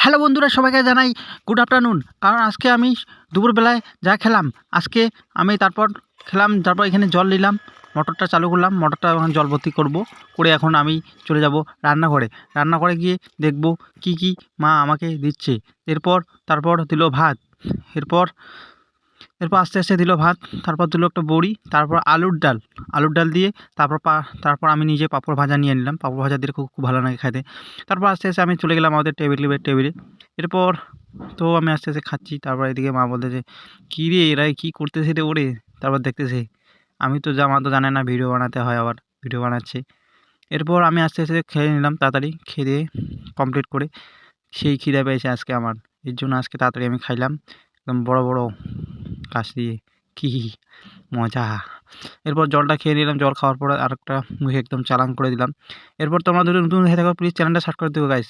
Hello বন্ধুরা, সবাইকে জানাই গুড আফটারনুন। কারণ আজকে আমি দুপুরবেলায় যা খেলাম, আজকে আমি তারপর খেলাম, তারপর এখানে জল নিলাম, মোটরটা চালু করলাম, মোটরটা এখন জল ভর্তি করে এখন আমি চলে যাব রান্নাঘরে। রান্নাঘরে গিয়ে দেখব কি কি মা আমাকে দিচ্ছে। তারপর দিল ভাত। এরপর এরপর আস্তে আস্তে দিল ভাত, তারপর দিল একটা বড়ি, তারপর আলুর ডাল দিয়ে তারপর আমি নিজে পাঁপড় ভাজা নিয়ে নিলাম। পাঁপড় ভাজা দিয়ে খুব খুব ভালো লাগে খেতে। তারপর আস্তে আস্তে আমি চলে গেলাম আমাদের টেবিলে। এরপর তো আমি আস্তে আস্তে খাচ্ছি। তারপর এদিকে মা বলতেছে, কী রে এরা কী করতেছে রে ওরে। তারপর দেখতেছে আমি তো মা তো জানে না ভিডিও বানাতে হয়, আবার ভিডিও বানাচ্ছে। এরপর আমি আস্তে আস্তে খেয়ে নিলাম, তাড়াতাড়ি খেয়ে দিয়ে কমপ্লিট করে। সেই খিদে পেয়েছে আজকে আমার, এর জন্য আজকে তাড়াতাড়ি আমি খাইলাম একদম বড় বড় কাশ দিয়ে। কী মজা! এরপর জলটা খেয়ে নিলাম। জল খাওয়ার পরে আরেকটা মুখে একদম চালান করে দিলাম। এরপর তোমরা যদি নতুন হয়ে থাকো প্লিজ চ্যানেলটা সাবস্ক্রাইব করে দিও গাইস।